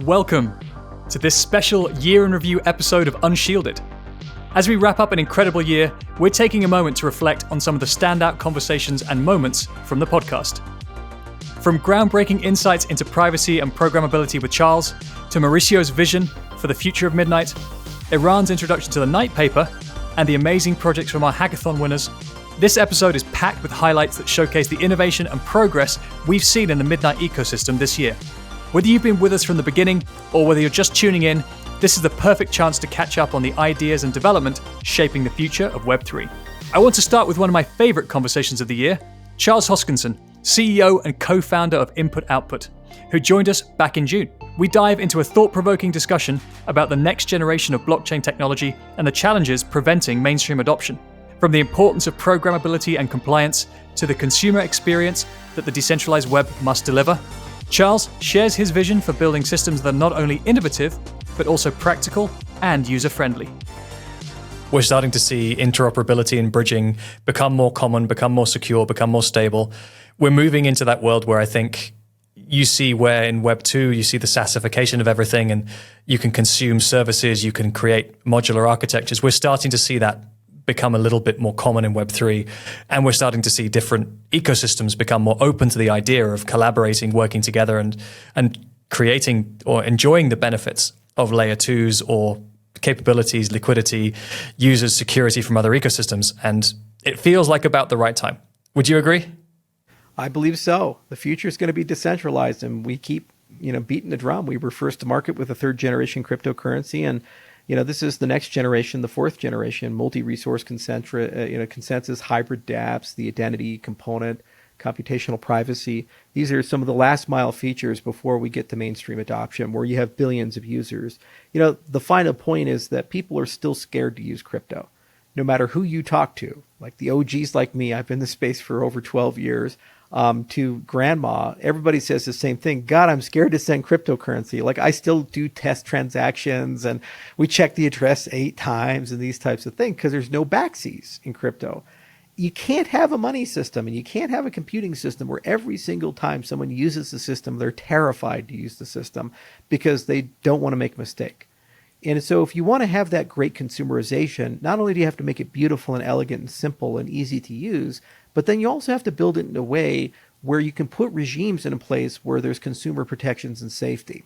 Welcome to this special year in review episode of Unshielded. As we wrap up an incredible year, we're taking a moment to reflect on some of the standout conversations and moments from the podcast. From groundbreaking insights into privacy and programmability with Charles, to Mauricio's vision for the future of Midnight, Eran's introduction to the Nightpaper, and the amazing projects from our Hackathon winners, this episode is packed with highlights that showcase the innovation and progress we've seen in the Midnight ecosystem this year. Whether you've been with us from the beginning or whether you're just tuning in, this is the perfect chance to catch up on the ideas and development shaping the future of Web3. I want to start with one of my favorite conversations of the year, Charles Hoskinson, CEO and co-founder of Input Output, who joined us back in June. We dive into a thought-provoking discussion about the next generation of blockchain technology and the challenges preventing mainstream adoption. From the importance of programmability and compliance to the consumer experience that the decentralized web must deliver, Charles shares his vision for building systems that are not only innovative, but also practical and user-friendly. We're starting to see interoperability and bridging become more common, become more secure, become more stable. We're moving into that world where I think you see where in Web 2, you see the SaaSification of everything and you can consume services, you can create modular architectures. We're starting to see that become a little bit more common in Web 3. And we're starting to see different ecosystems become more open to the idea of collaborating, working together and creating or enjoying the benefits of layer 2s or capabilities, liquidity, users, security from other ecosystems. And it feels like about the right time. Would you agree? I believe so. The future is going to be decentralized, and we keep, beating the drum. We were first to market with a third generation cryptocurrency, and this is the next generation, the fourth generation, multi-resource consensus, hybrid dApps, the identity component, computational privacy. These are some of the last mile features before we get to mainstream adoption, where you have billions of users. The final point is that people are still scared to use crypto, no matter who you talk to. Like the OGs like me, I've been in the space for over 12 years. To grandma, everybody says the same thing. God, I'm scared to send cryptocurrency. Like I still do test transactions and we check the address 8 times and these types of things because there's no backseas in crypto. You can't have a money system and you can't have a computing system where every single time someone uses the system, they're terrified to use the system because they don't want to make a mistake. And so if you want to have that great consumerization, not only do you have to make it beautiful and elegant and simple and easy to use, but then you also have to build it in a way where you can put regimes in place where there's consumer protections and safety.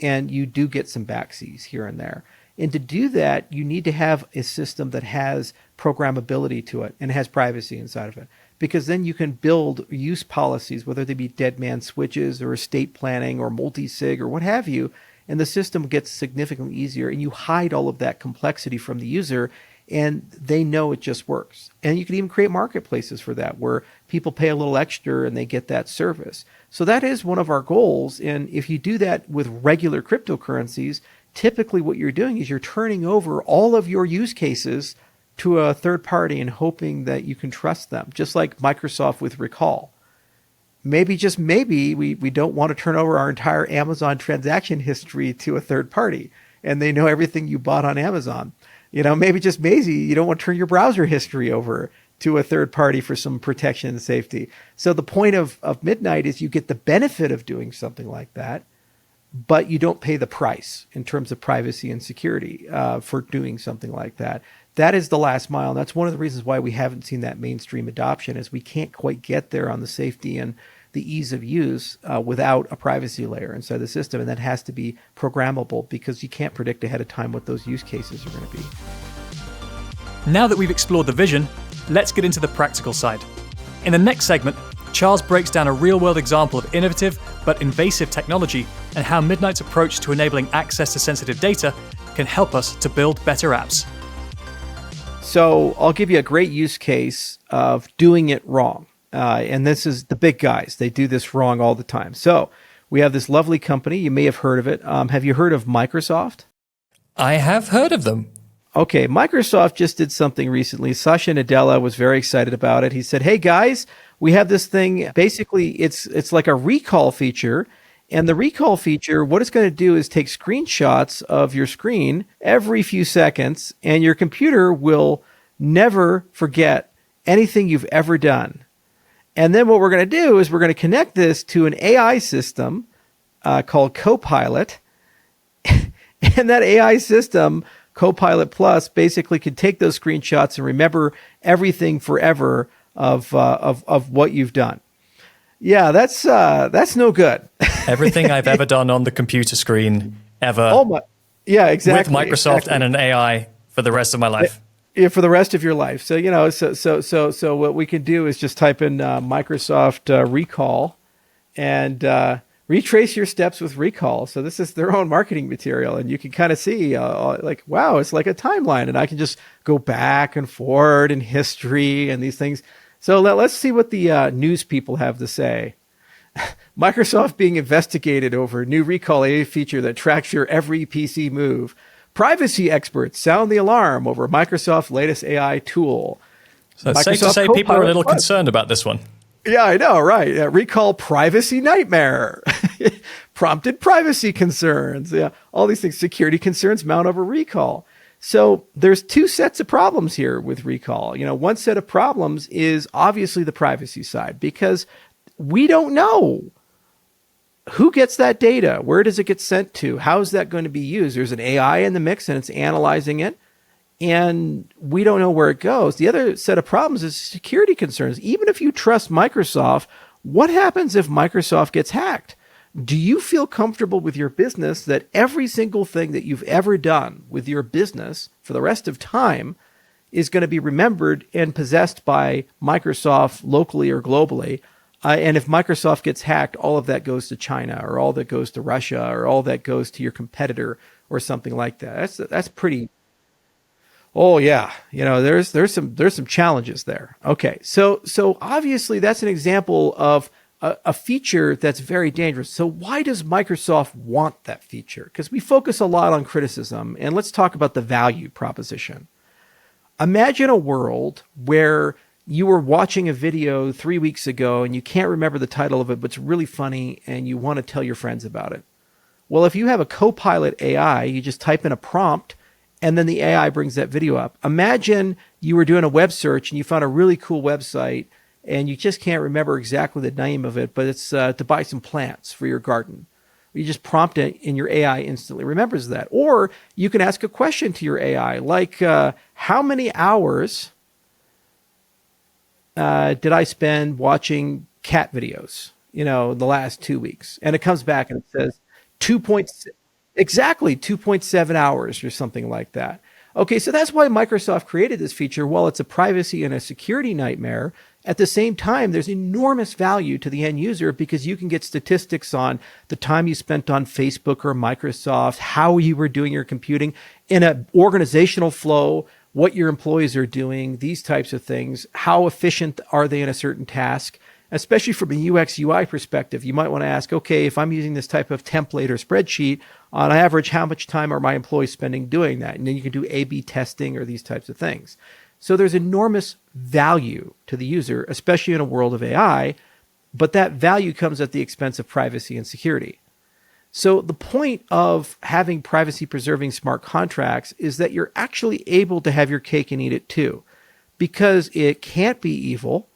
And you do get some backseas here and there. And to do that, you need to have a system that has programmability to it and has privacy inside of it. Because then you can build use policies, whether they be dead man switches or estate planning or multi-sig or what have you, and the system gets significantly easier, and you hide all of that complexity from the user, and they know it just works. And you can even create marketplaces for that, where people pay a little extra and they get that service. So that is one of our goals. And if you do that with regular cryptocurrencies, typically what you're doing is you're turning over all of your use cases to a third party and hoping that you can trust them, just like Microsoft with Recall. Maybe, just maybe, we don't want to turn over our entire Amazon transaction history to a third party and they know everything you bought on Amazon. Maybe just maybe you don't want to turn your browser history over to a third party for some protection and safety. So the point of Midnight is you get the benefit of doing something like that, but you don't pay the price in terms of privacy and security for doing something like that. That is the last mile. And that's one of the reasons why we haven't seen that mainstream adoption, is we can't quite get there on the safety and the ease of use without a privacy layer inside the system. And that has to be programmable because you can't predict ahead of time what those use cases are going to be. Now that we've explored the vision, let's get into the practical side. In the next segment, Charles breaks down a real-world example of innovative but invasive technology and how Midnight's approach to enabling access to sensitive data can help us to build better apps. So I'll give you a great use case of doing it wrong. And this is the big guys. They do this wrong all the time. So we have this lovely company. You may have heard of it. Have you heard of Microsoft? I have heard of them. Okay, Microsoft just did something recently. Satya Nadella was very excited about it. He said, hey guys, we have this thing. Basically, it's like a recall feature. And the recall feature, what it's going to do is take screenshots of your screen every few seconds, and your computer will never forget anything you've ever done. And then what we're going to do is we're going to connect this to an AI system called Copilot, And that AI system, Copilot Plus, basically can take those screenshots and remember everything forever of what you've done. Yeah, that's no good. Everything I've ever done on the computer screen ever. Oh my, yeah, exactly. With Microsoft and an AI for the rest of my life. Yeah, for the rest of your life. So, you know, so what we can do is just type in Microsoft recall and retrace your steps with recall. So this is their own marketing material, and you can kind of see like, wow, it's like a timeline, and I can just go back and forward in history and these things. So let's see what the news people have to say. Microsoft being investigated over new recall AI feature that tracks your every PC move. Privacy experts sound the alarm over Microsoft's latest AI tool. So it's safe to say people are a little concerned about this one. Yeah, I know, right? Recall privacy nightmare. Prompted privacy concerns. Yeah, all these things. Security concerns mount over recall. So there's two sets of problems here with recall. You know, one set of problems is obviously the privacy side, because we don't know who gets that data. Where does it get sent to? How is that going to be used? There's an AI in the mix and it's analyzing it, and we don't know where it goes. The other set of problems is security concerns. Even if you trust Microsoft, what happens if Microsoft gets hacked? Do you feel comfortable with your business that every single thing that you've ever done with your business for the rest of time is going to be remembered and possessed by Microsoft locally or globally? And if Microsoft gets hacked, all of that goes to China, or all that goes to Russia, or all that goes to your competitor or something like that. That's pretty. Oh yeah, you know, there's some challenges there. Okay, so obviously that's an example of a feature that's very dangerous. So why does Microsoft want that feature? Because we focus a lot on criticism, and let's talk about the value proposition. Imagine a world where you were watching a video 3 weeks ago and you can't remember the title of it, but it's really funny and you want to tell your friends about it. Well, if you have a Copilot AI, you just type in a prompt and then the AI brings that video up. Imagine you were doing a web search and you found a really cool website and you just can't remember exactly the name of it, but it's to buy some plants for your garden. You just prompt it and your AI instantly remembers that. Or you can ask a question to your AI like, how many hours did I spend watching cat videos, you know, the last 2 weeks? And it comes back and it says 2.7 hours or something like that. Okay, so that's why Microsoft created this feature. While it's a privacy and a security nightmare, at the same time, there's enormous value to the end user because you can get statistics on the time you spent on Facebook or Microsoft, how you were doing your computing in an organizational flow, what your employees are doing, these types of things. How efficient are they in a certain task? Especially from a UX UI perspective, you might want to ask, okay, if I'm using this type of template or spreadsheet, on average, how much time are my employees spending doing that? And then you can do A/B testing or these types of things. So there's enormous value to the user, especially in a world of AI, but that value comes at the expense of privacy and security. So the point of having privacy-preserving smart contracts is that you're actually able to have your cake and eat it too, because it can't be evil.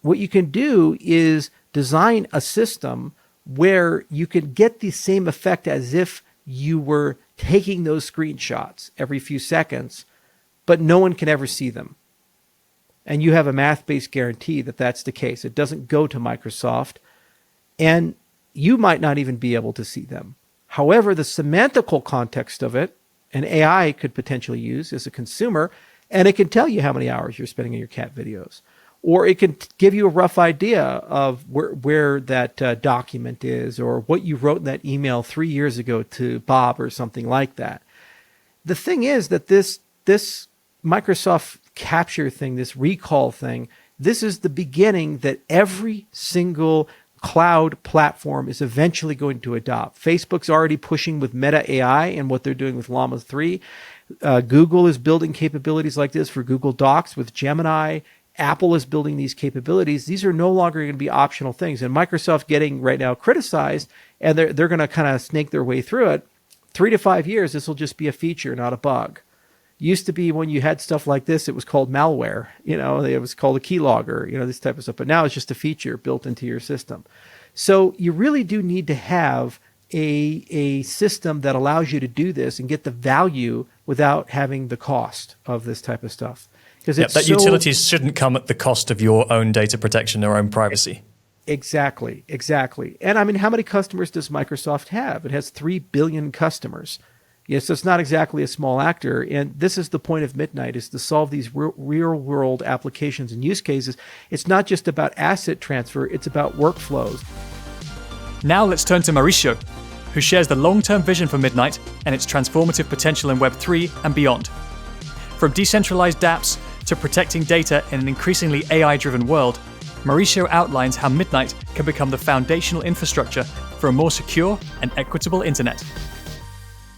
What you can do is design a system where you can get the same effect as if you were taking those screenshots every few seconds, but no one can ever see them. And you have a math-based guarantee that that's the case. It doesn't go to Microsoft, and you might not even be able to see them. However, the semantical context of it, an AI could potentially use as a consumer, and it can tell you how many hours you're spending on your cat videos. Or it can give you a rough idea of where that document is, or what you wrote in that email 3 years ago to Bob or something like that. The thing is that this Microsoft capture thing, this recall thing, this is the beginning that every single cloud platform is eventually going to adopt. Facebook's already pushing with Meta AI and what they're doing with Llama 3. Google is building capabilities like this for Google Docs with Gemini. Apple is building these capabilities. These are no longer going to be optional things. And Microsoft getting right now criticized, and they're going to kind of snake their way through it. 3 to 5 years, this will just be a feature, not a bug. Used to be when you had stuff like this, it was called malware. You know, it was called a keylogger, you know, this type of stuff. But now it's just a feature built into your system. So you really do need to have a system that allows you to do this and get the value without having the cost of this type of stuff. Because utilities shouldn't come at the cost of your own data protection or own privacy. Exactly. And I mean, how many customers does Microsoft have? It has 3 billion customers. Yes, so it's not exactly a small actor. And this is the point of Midnight, is to solve these real world applications and use cases. It's not just about asset transfer, it's about workflows. Now let's turn to Mauricio, who shares the long-term vision for Midnight and its transformative potential in Web3 and beyond. From decentralized dApps to protecting data in an increasingly AI-driven world, Mauricio outlines how Midnight can become the foundational infrastructure for a more secure and equitable internet.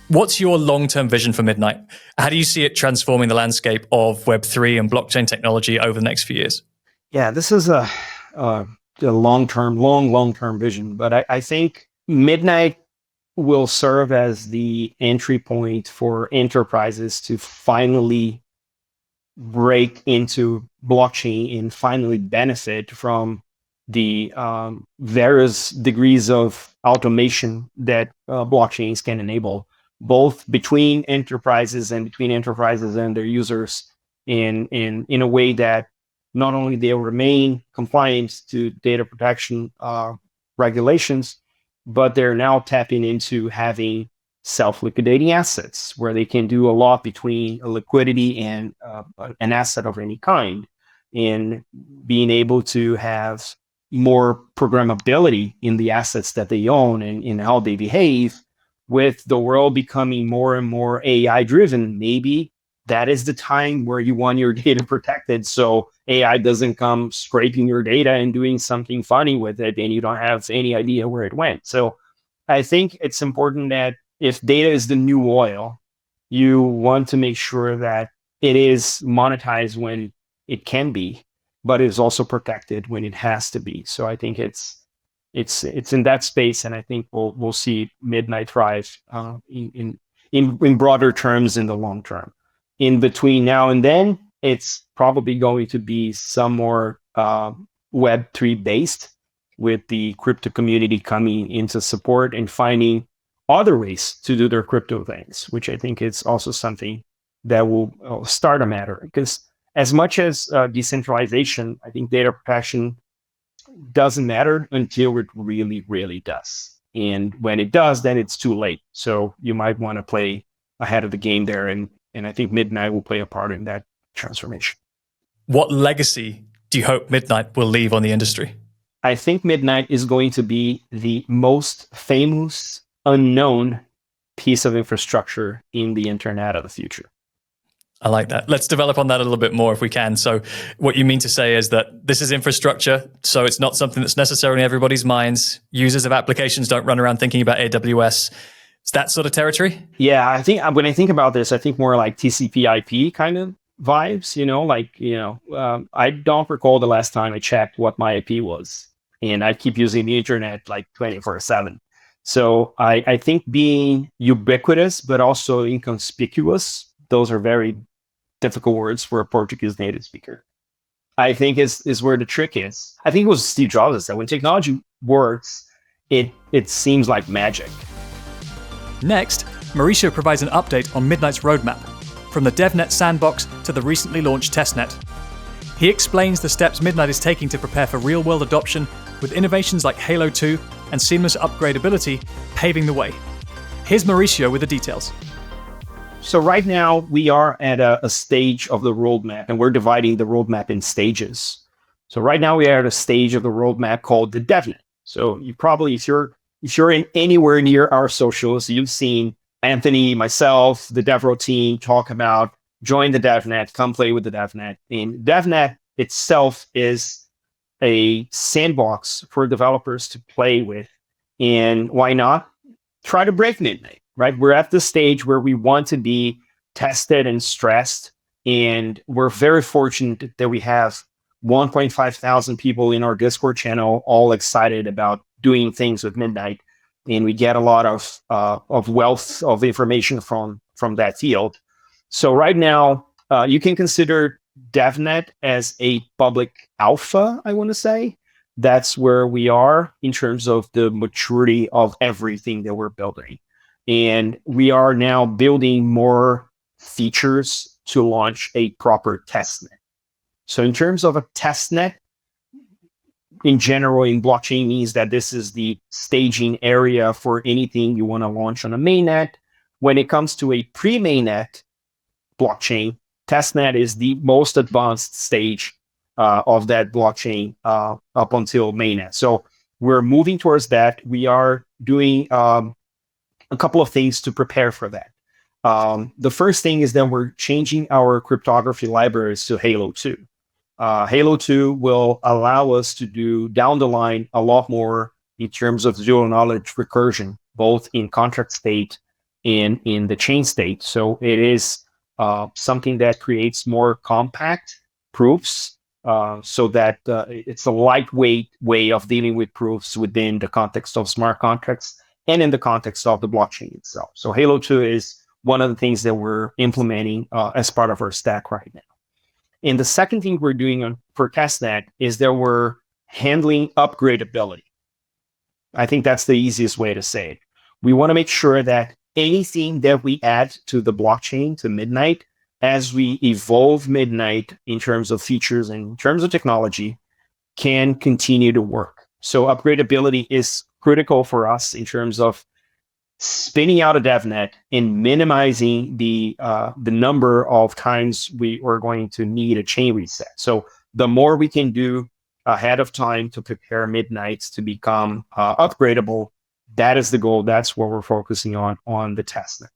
What's your long-term vision for Midnight? How do you see it transforming the landscape of Web3 and blockchain technology over the next few years? Yeah, this is a long-term vision, but I think Midnight will serve as the entry point for enterprises to finally break into blockchain and finally benefit from the various degrees of automation that blockchains can enable, both between enterprises and their users in a way that not only they'll remain compliant to data protection regulations, but they're now tapping into having self-liquidating assets where they can do a lot between a liquidity and an asset of any kind, and being able to have more programmability in the assets that they own and in how they behave. With the world becoming more and more AI driven, maybe that is the time where you want your data protected, so AI doesn't come scraping your data and doing something funny with it and you don't have any idea where it went. So I think it's important that if data is the new oil, you want to make sure that it is monetized when it can be, but is also protected when it has to be. So I think it's in that space, and I think we'll see Midnight thrive in broader terms in the long term. In between now and then, it's probably going to be some more Web3 based, with the crypto community coming into support and finding other ways to do their crypto things, which I think is also something that will start a matter. Because as much as decentralization, I think data protection doesn't matter until it really, really does. And when it does, then it's too late. So you might want to play ahead of the game there. And I think Midnight will play a part in that transformation. What legacy do you hope Midnight will leave on the industry? I think Midnight is going to be the most famous, unknown piece of infrastructure in the internet of the future. I like that. Let's develop on that a little bit more if we can. So what you mean to say is that this is infrastructure, so it's not something that's necessarily in everybody's minds. Users of applications don't run around thinking about AWS. It's that sort of territory? Yeah, I think when I think about this, I think more like TCP/IP kind of vibes, I don't recall the last time I checked what my IP was. And I keep using the internet like 24/7. So I think being ubiquitous, but also inconspicuous, those are very difficult words for a Portuguese native speaker, I think is where the trick is. I think it was Steve Jobs that said, when technology works, it seems like magic. Next, Mauricio provides an update on Midnight's roadmap, from the DevNet sandbox to the recently launched testnet. He explains the steps Midnight is taking to prepare for real-world adoption, with innovations like Halo 2 and seamless upgradability paving the way. Here's Mauricio with the details. So right now, we are at a stage of the roadmap, and we're dividing the roadmap in stages. So right now, we are at a stage of the roadmap called the DevNet. So you probably, if you're in anywhere near our socials, you've seen Anthony, myself, the DevRel team talk about join the DevNet, come play with the DevNet. And DevNet itself is a sandbox for developers to play with. And why not try to break Midnight, right? We're at the stage where we want to be tested and stressed. And we're very fortunate that we have 1.5 thousand people in our Discord channel, all excited about doing things with Midnight. And we get a lot of wealth of information from that field. So right now, you can consider DevNet as a public alpha, I want to say. that's where we are in terms of the maturity of everything that we're building. And we are now building more features to launch a proper testnet. So in terms of a testnet, in general, in blockchain means that this is the staging area for anything you want to launch on a mainnet. When it comes to a pre-mainnet blockchain, testnet is the most advanced stage of that blockchain up until mainnet. So we're moving towards that. We are doing a couple of things to prepare for that. The first thing is that we're changing our cryptography libraries to Halo 2. Halo 2 will allow us to do down the line a lot more in terms of zero knowledge recursion, both in contract state and in the chain state. So it is something that creates more compact proofs so that it's a lightweight way of dealing with proofs within the context of smart contracts and in the context of the blockchain itself. So Halo 2 is one of the things that we're implementing as part of our stack right now. And the second thing we're doing for testnet is that we're handling upgradability. I think that's the easiest way to say it. We want to make sure that anything that we add to the blockchain, to Midnight, as we evolve Midnight in terms of features and in terms of technology, can continue to work. So upgradability is critical for us in terms of spinning out a DevNet and minimizing the number of times we are going to need a chain reset. So the more we can do ahead of time to prepare Midnights to become upgradable, that is the goal. That's what we're focusing on the testnet.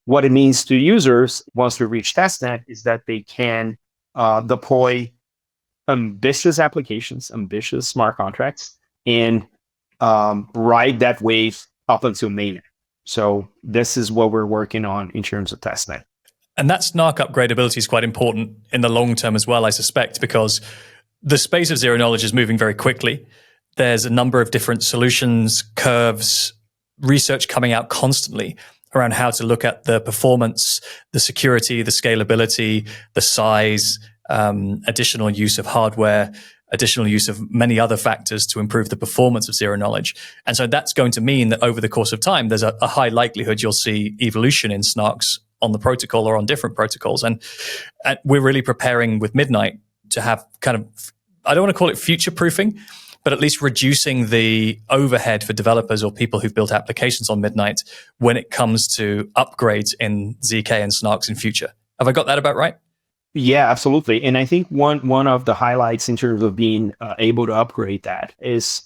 What it means to users once we reach testnet is that they can deploy ambitious applications, ambitious smart contracts, and ride that wave up until mainnet. So this is what we're working on in terms of testnet. And that snark upgradability is quite important in the long term as well, I suspect, because the space of zero knowledge is moving very quickly. There's a number of different solutions, curves, research coming out constantly around how to look at the performance, the security, the scalability, the size, additional use of hardware, additional use of many other factors to improve the performance of zero knowledge. And so that's going to mean that over the course of time, there's a high likelihood you'll see evolution in snarks on the protocol or on different protocols. And we're really preparing with Midnight to have kind of, I don't want to call it future proofing, but at least reducing the overhead for developers or people who've built applications on Midnight when it comes to upgrades in ZK and snarks in future. Have I got that about right? Yeah, absolutely. And I think one of the highlights in terms of being able to upgrade that is,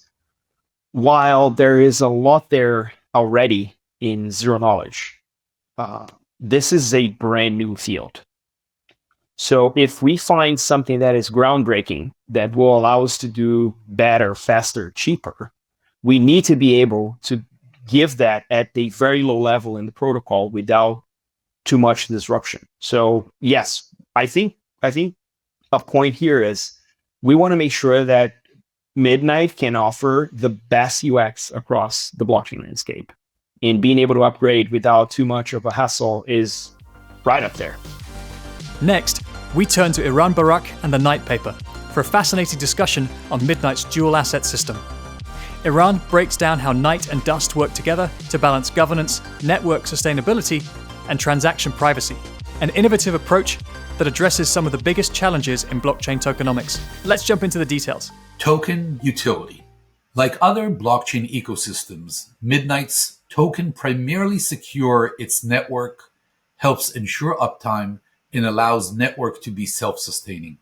while there is a lot there already in zero knowledge, this is a brand new field. So if we find something that is groundbreaking, that will allow us to do better, faster, cheaper, we need to be able to give that at a very low level in the protocol without too much disruption. So yes, I think a point here is we want to make sure that Midnight can offer the best UX across the blockchain landscape. And being able to upgrade without too much of a hassle is right up there. Next, we turn to Eran Barak and the Nightpaper for a fascinating discussion on Midnight's dual asset system. Eran breaks down how Night and Dust work together to balance governance, network sustainability, and transaction privacy, an innovative approach that addresses some of the biggest challenges in blockchain tokenomics. Let's jump into the details. Token utility. Like other blockchain ecosystems, Midnight's token primarily secure its network, helps ensure uptime, and allows network to be self-sustaining.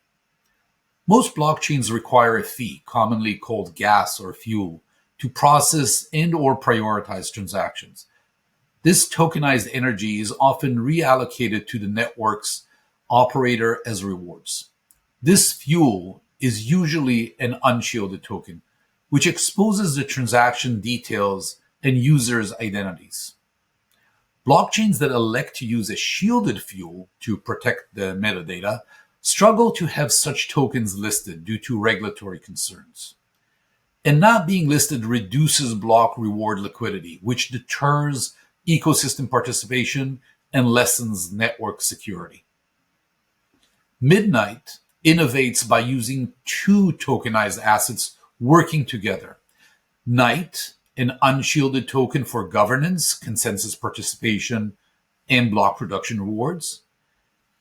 Most blockchains require a fee, commonly called gas or fuel, to process and or prioritize transactions. This tokenized energy is often reallocated to the network's operator as rewards. This fuel is usually an unshielded token, which exposes the transaction details and users' identities. Blockchains that elect to use a shielded fuel to protect the metadata struggle to have such tokens listed due to regulatory concerns. And not being listed reduces block reward liquidity, which deters ecosystem participation and lessens network security. Midnight innovates by using two tokenized assets working together. Night, an unshielded token for governance, consensus participation, and block production rewards.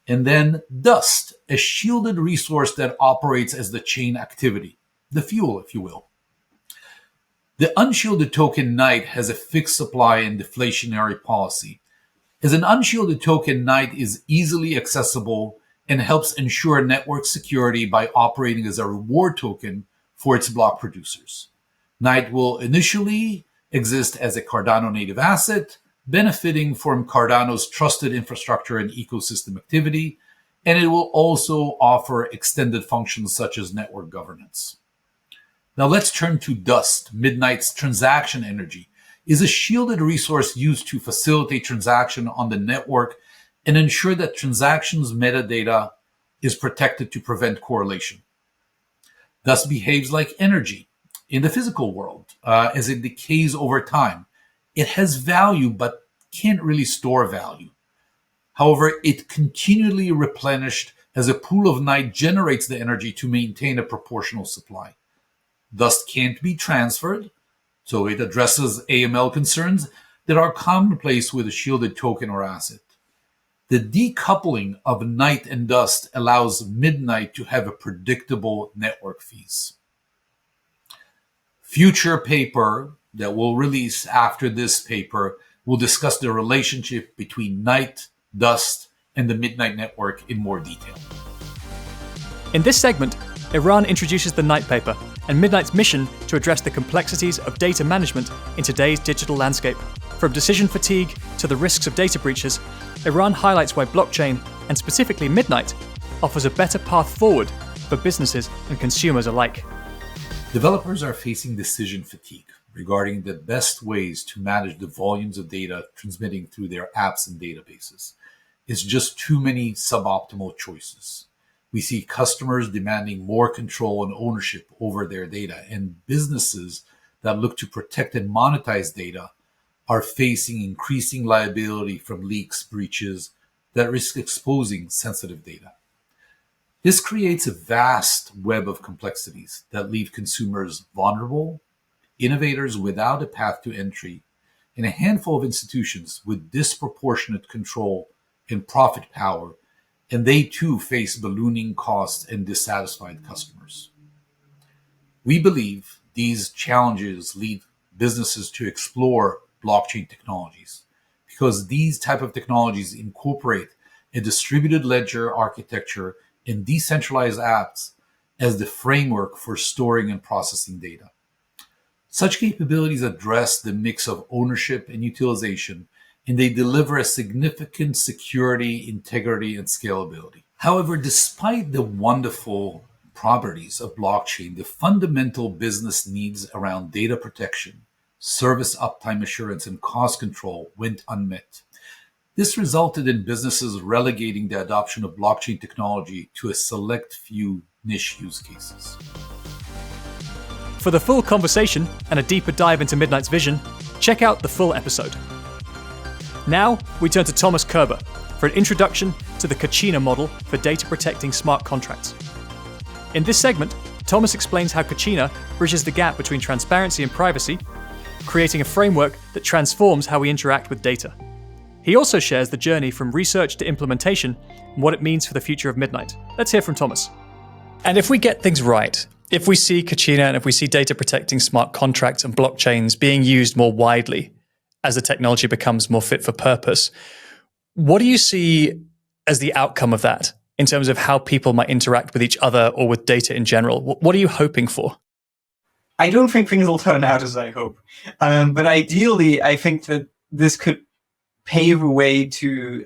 And then Dust, a shielded resource that operates as the chain activity, the fuel, if you will. The unshielded token Night has a fixed supply and deflationary policy. As an unshielded token, Night is easily accessible and helps ensure network security by operating as a reward token for its block producers. Night will initially exist as a Cardano native asset, benefiting from Cardano's trusted infrastructure and ecosystem activity, and it will also offer extended functions such as network governance. Now let's turn to Dust. Midnight's transaction energy is a shielded resource used to facilitate transaction on the network and ensure that transactions metadata is protected to prevent correlation. Dust behaves like energy in the physical world as it decays over time. It has value, but can't really store value. However, it continually replenished as a pool of Night generates the energy to maintain a proportional supply. Dust can't be transferred, so it addresses AML concerns that are commonplace with a shielded token or asset. The decoupling of Night and Dust allows Midnight to have a predictable network fees. Future paper that we'll release after this paper will discuss the relationship between Night, Dust, and the Midnight network in more detail. In this segment, Eran introduces the Nightpaper and Midnight's mission to address the complexities of data management in today's digital landscape. From decision fatigue to the risks of data breaches, Eran highlights why blockchain, and specifically Midnight, offers a better path forward for businesses and consumers alike. Developers are facing decision fatigue regarding the best ways to manage the volumes of data transmitting through their apps and databases. It's just too many suboptimal choices. We see customers demanding more control and ownership over their data, and businesses that look to protect and monetize data are facing increasing liability from leaks, breaches that risk exposing sensitive data. This creates a vast web of complexities that leave consumers vulnerable, innovators without a path to entry, and a handful of institutions with disproportionate control and profit power, and they too face ballooning costs and dissatisfied customers. We believe these challenges lead businesses to explore blockchain technologies because these type of technologies incorporate a distributed ledger architecture and decentralized apps as the framework for storing and processing data. Such capabilities address the mix of ownership and utilization, and they deliver a significant security, integrity, and scalability. However, despite the wonderful properties of blockchain, the fundamental business needs around data protection, service uptime assurance, and cost control went unmet. This resulted in businesses relegating the adoption of blockchain technology to a select few niche use cases. For the full conversation and a deeper dive into Midnight's vision, check out the full episode. Now, we turn to Thomas Kerber for an introduction to the Kachina model for data protecting smart contracts. In this segment, Thomas explains how Kachina bridges the gap between transparency and privacy, creating a framework that transforms how we interact with data. He also shares the journey from research to implementation and what it means for the future of Midnight. Let's hear from Thomas. And if we get things right, if we see Kachina and if we see data protecting smart contracts and blockchains being used more widely as the technology becomes more fit for purpose, what do you see as the outcome of that in terms of how people might interact with each other or with data in general? What are you hoping for? I don't think things will turn out as I hope. But ideally, I think that this could pave a way to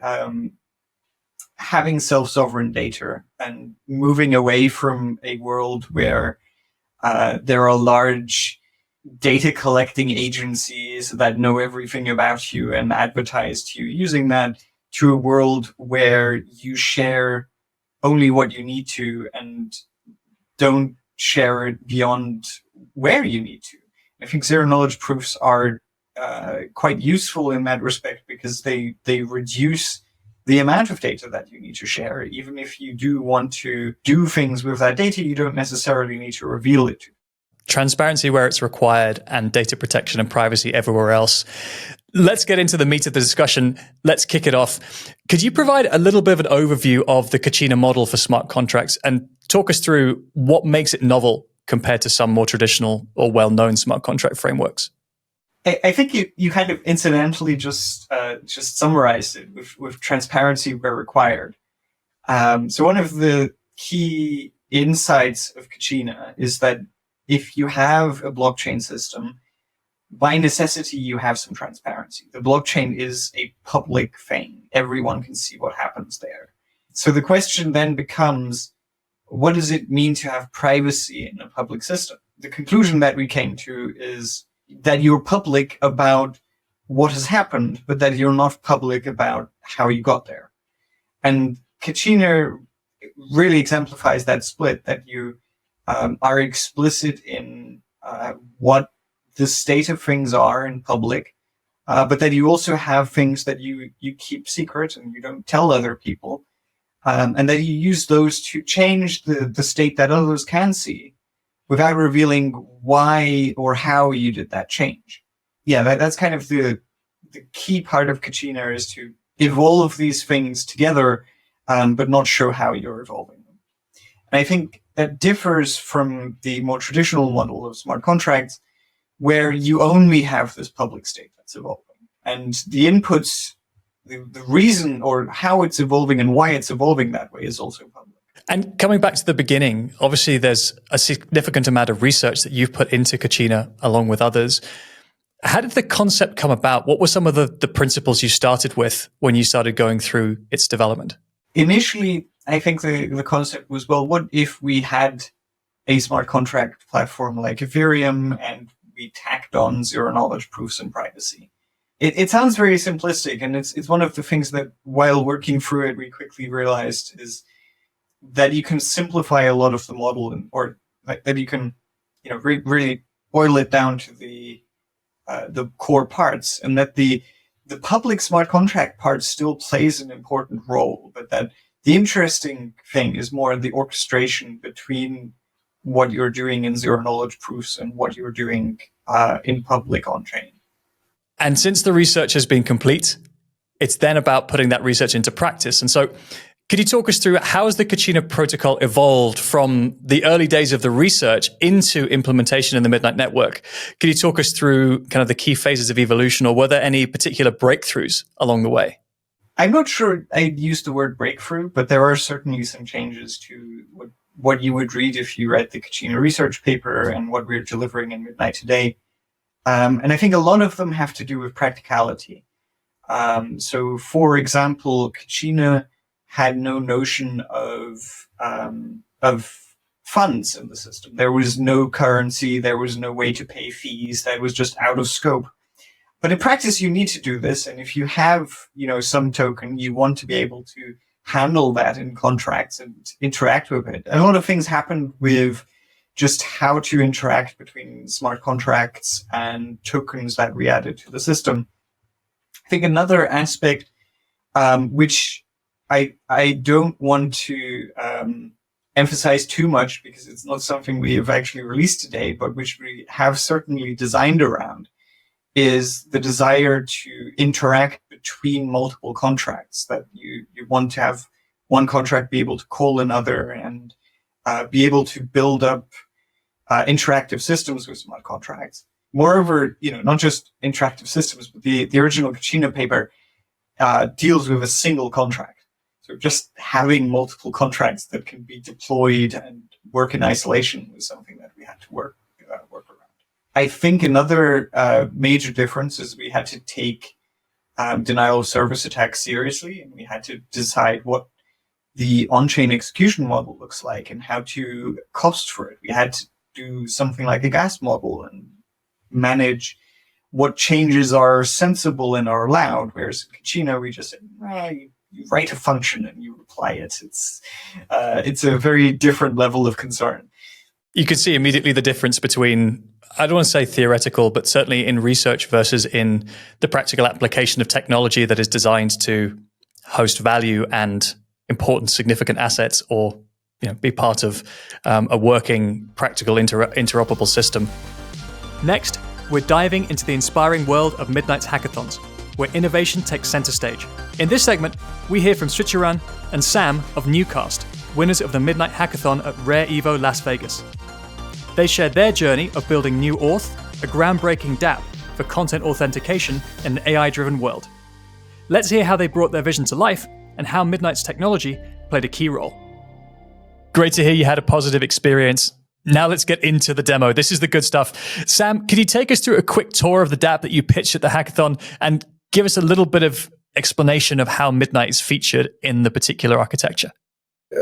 having self-sovereign data and moving away from a world where there are large data collecting agencies that know everything about you and advertise to you, using that to a world where you share only what you need to and don't share it beyond where you need to. I think zero knowledge proofs are quite useful in that respect because they reduce the amount of data that you need to share. Even if you do want to do things with that data, you don't necessarily need to reveal it to. transparency where it's required and data protection and privacy everywhere else. Let's get into the meat of the discussion. Let's kick it off. Could you provide a little bit of an overview of the Kachina model for smart contracts and talk us through what makes it novel compared to some more traditional or well-known smart contract frameworks? I think you kind of incidentally just summarized it with transparency where required. So one of the key insights of Kachina is that if you have a blockchain system, by necessity, you have some transparency. The blockchain is a public thing. Everyone can see what happens there. So the question then becomes, what does it mean to have privacy in a public system? The conclusion that we came to is that you're public about what has happened, but that you're not public about how you got there. And Kachina really exemplifies that split, that you are explicit in what the state of things are in public, but that you also have things that you keep secret and you don't tell other people, and that you use those to change the state that others can see without revealing why or how you did that change. Yeah, that's kind of the key part of Kachina, is to evolve these things together, but not show how you're evolving them. And I think that differs from the more traditional model of smart contracts, where you only have this public state that's evolving. And the inputs, the reason or how it's evolving and why it's evolving that way is also public. And coming back to the beginning, obviously there's a significant amount of research that you've put into Kachina along with others. How did the concept come about? What were some of the principles you started with when you started going through its development? Initially, I think the concept was, well, what if we had a smart contract platform like Ethereum and we tacked on zero-knowledge proofs and privacy? It sounds very simplistic, and it's one of the things that, while working through it, we quickly realized is that you can simplify a lot of the model, or that you can, really boil it down to the core parts, and that the public smart contract part still plays an important role, but that the interesting thing is more the orchestration between what you're doing in zero-knowledge proofs and what you're doing in public on-chain. And since the research has been complete, it's then about putting that research into practice. And so could you talk us through how has the Kachina protocol evolved from the early days of the research into implementation in the Midnight Network? Could you talk us through kind of the key phases of evolution, or were there any particular breakthroughs along the way? I'm not sure I'd use the word breakthrough, but there are certainly some changes to what you would read if you read the Kachina research paper and what we're delivering in Midnight today. And I think a lot of them have to do with practicality. So, for example, Kachina had no notion of funds in the system. There was no currency. There was no way to pay fees. That was just out of scope. But in practice, you need to do this. And if you have, some token, you want to be able to handle that in contracts and interact with it. A lot of things happen with just how to interact between smart contracts and tokens that we added to the system. I think another aspect, which I don't want to emphasize too much because it's not something we have actually released today, but which we have certainly designed around, is the desire to interact between multiple contracts, that you want to have one contract be able to call another and be able to build up interactive systems with smart contracts. Moreover, not just interactive systems, but the original Kachina paper deals with a single contract. So just having multiple contracts that can be deployed and work in isolation was something that we had to work around. I think another major difference is we had to take denial of service attacks seriously, and we had to decide what the on-chain execution model looks like and how to cost for it. We had to do something like a gas model and manage what changes are sensible and are allowed, whereas in Kachina, we just said, you write a function and you apply it. It's a very different level of concern. You can see immediately the difference between, I don't want to say theoretical, but certainly in research versus in the practical application of technology that is designed to host value and important, significant assets, or be part of a working, practical, interoperable system. Next, we're diving into the inspiring world of Midnight's hackathons, where innovation takes center stage. In this segment, we hear from Eran and Sam of NuCast, winners of the Midnight Hackathon at Rare Evo Las Vegas. They shared their journey of building NuAuth, a groundbreaking dApp for content authentication in an AI-driven world. Let's hear how they brought their vision to life and how Midnight's technology played a key role. Great to hear you had a positive experience. Now let's get into the demo. This is the good stuff. Sam, could you take us through a quick tour of the dApp that you pitched at the hackathon and give us a little bit of explanation of how Midnight is featured in the particular architecture?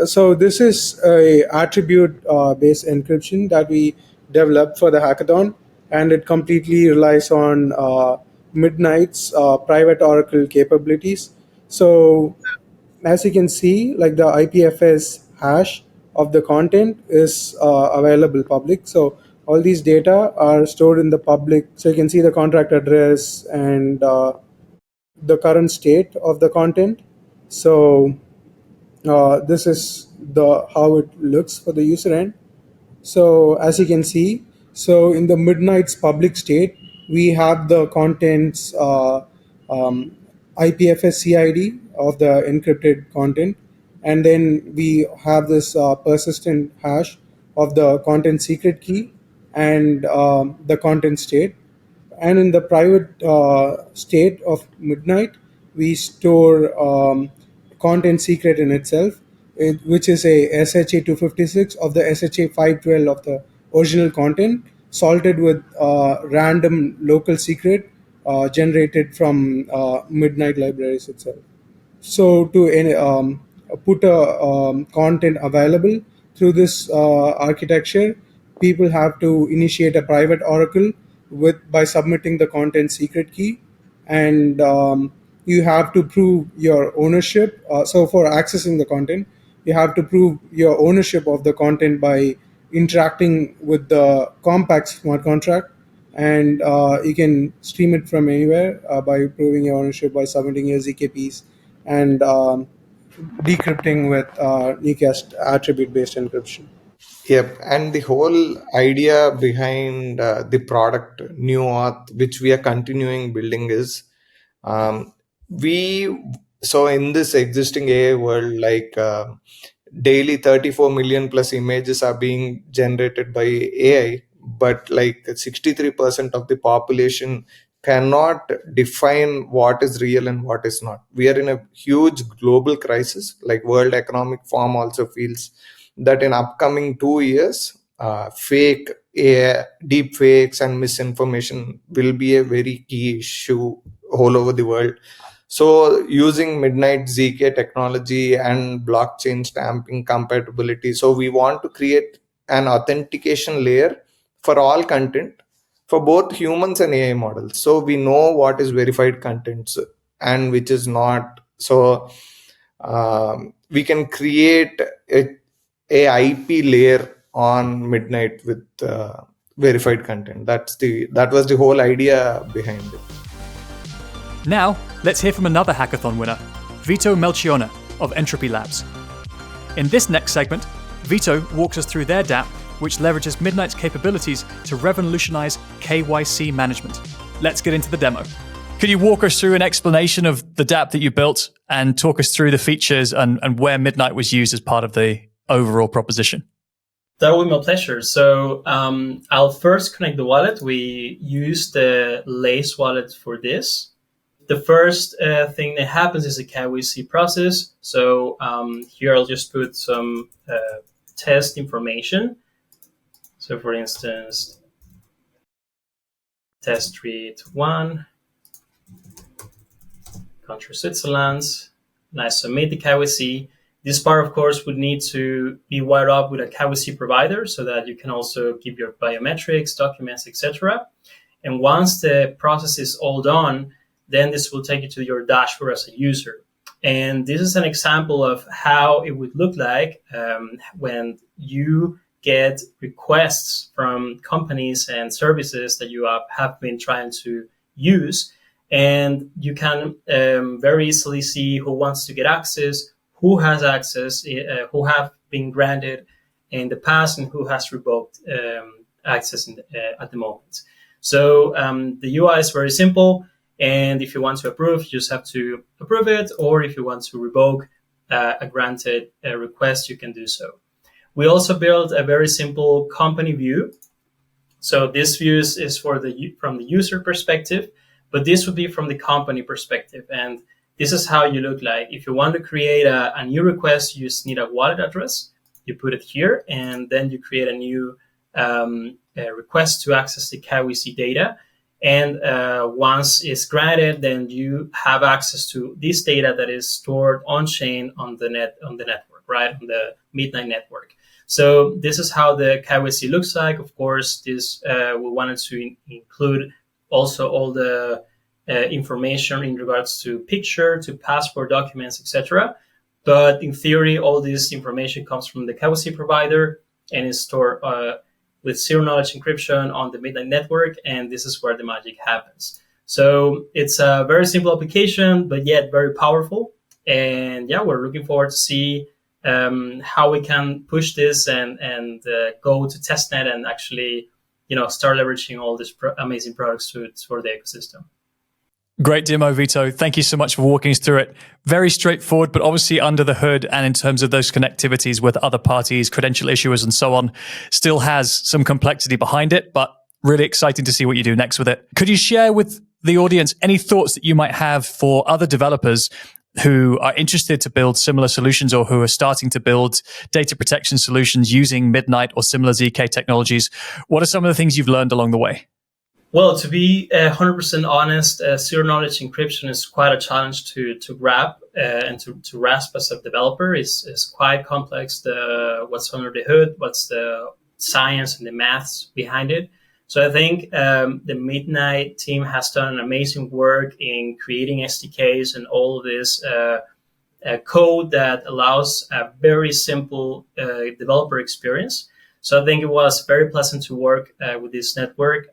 So this is a attribute-based encryption that we developed for the hackathon, and it completely relies on Midnight's private Oracle capabilities. So as you can see, like the IPFS hash of the content is available public. So all these data are stored in the public. So you can see the contract address and the current state of the content. So this is how it looks for the user end. So as you can see, so in the Midnight's public state, we have the contents IPFS CID of the encrypted content, and then we have this persistent hash of the content secret key and the content state. And in the private state of Midnight, we store content secret in itself, which is a SHA-256 of the SHA-512 of the original content, salted with random local secret generated from Midnight libraries itself. So to put a content available through this architecture, people have to initiate a private oracle by submitting the content secret key, and you have to prove your ownership. So for accessing the content, you have to prove your ownership of the content by interacting with the Compact smart contract, and you can stream it from anywhere by proving your ownership by submitting your ZKPs and decrypting with NuCast attribute-based encryption. Yep, and the whole idea behind the product NuAuth, which we are continuing building, is so in this existing AI world, like daily 34 million plus images are being generated by AI, but like 63% of the population cannot define what is real and what is not. We are in a huge global crisis. Like World Economic Forum also feels that in upcoming 2 years, fake AI, deep fakes and misinformation will be a very key issue all over the world. So using Midnight ZK technology and blockchain stamping compatibility, so we want to create an authentication layer for all content for both humans and AI models. So we know what is verified contents and which is not. So we can create a IP layer on Midnight with verified content. That was the whole idea behind it. Now, let's hear from another hackathon winner, Vito Melchiona of Entropi Labs. In this next segment, Vito walks us through their dApp, which leverages Midnight's capabilities to revolutionize KYC management. Let's get into the demo. Could you walk us through an explanation of the dApp that you built and talk us through the features and where Midnight was used as part of the overall proposition? That would be my pleasure. So I'll first connect the wallet. We use the Lace wallet for this. The first thing that happens is a KYC process. So here I'll just put some test information. So for instance, test street 1, country Switzerland, and I submit the KYC. This part, of course, would need to be wired up with a KYC provider so that you can also give your biometrics, documents, etc. And once the process is all done, then this will take you to your dashboard as a user. And this is an example of how it would look like when you get requests from companies and services that you have been trying to use. And you can very easily see who wants to get access, who has access, who have been granted in the past and who has revoked access at the moment. So the UI is very simple. And if you want to approve, you just have to approve it. Or if you want to revoke a granted request, you can do so. We also built a very simple company view. So this view is from the user perspective, but this would be from the company perspective. And this is how you look like. If you want to create a new request, you just need a wallet address. You put it here, and then you create a new request to access the KYC data. And once it's granted, then you have access to this data that is stored on chain on the network, right, on the Midnight network. So this is how the KYC looks like. Of course, this we wanted to include also all the information in regards to picture, to passport documents, etc. But in theory, all this information comes from the KYC provider and is stored with zero-knowledge encryption on the Midnight network, and this is where the magic happens. So it's a very simple application, but yet very powerful. And yeah, we're looking forward to see how we can push this and go to testnet and actually, start leveraging all these amazing products for the ecosystem. Great demo, Vito. Thank you so much for walking us through it. Very straightforward, but obviously under the hood and in terms of those connectivities with other parties, credential issuers and so on, still has some complexity behind it, but really exciting to see what you do next with it. Could you share with the audience any thoughts that you might have for other developers who are interested to build similar solutions or who are starting to build data protection solutions using Midnight or similar ZK technologies? What are some of the things you've learned along the way? Well, to be 100% honest, zero-knowledge encryption is quite a challenge to grab and to grasp as a developer. It's quite complex, what's under the hood, what's the science and the maths behind it. So I think the Midnight team has done an amazing work in creating SDKs and all of this code that allows a very simple developer experience. So I think it was very pleasant to work with this network.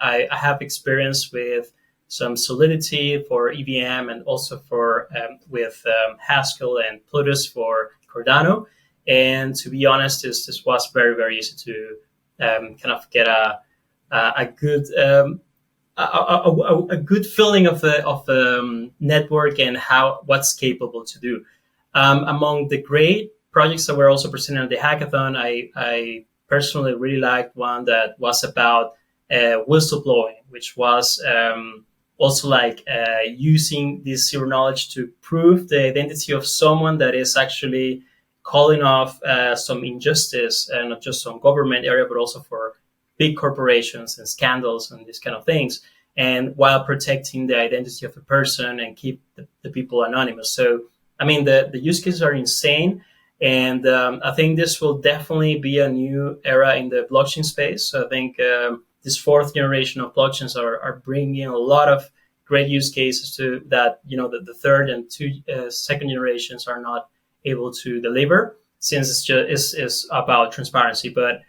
I have experience with some Solidity for EVM and also with Haskell and Plutus for Cardano. And to be honest, this was very, very easy to kind of get a good feeling of the network and what's capable to do. Among the great projects that were also presented at the hackathon, I personally really liked one that was about whistleblowing, which was also like using this zero knowledge to prove the identity of someone that is actually calling off some injustice, and not just on government area, but also for big corporations and scandals and these kind of things, and while protecting the identity of the person and keep the people anonymous. So, I mean, the use cases are insane. And I think this will definitely be a new era in the blockchain space. So I think this fourth generation of blockchains are bringing a lot of great use cases to that, the third and second generations are not able to deliver, since it's about transparency. But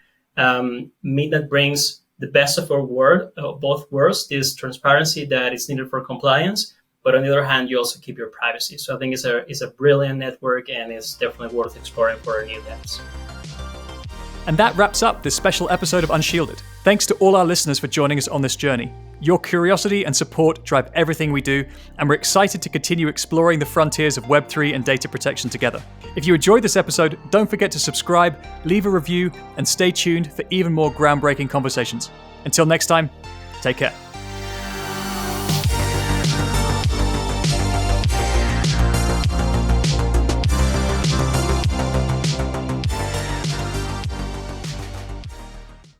Midnight brings the best of both worlds, this transparency that is needed for compliance, but on the other hand, you also keep your privacy. So I think it's a brilliant network, and it's definitely worth exploring for new devs. And that wraps up this special episode of Unshielded. Thanks to all our listeners for joining us on this journey. Your curiosity and support drive everything we do, and we're excited to continue exploring the frontiers of Web3 and data protection together. If you enjoyed this episode, don't forget to subscribe, leave a review, and stay tuned for even more groundbreaking conversations. Until next time, take care.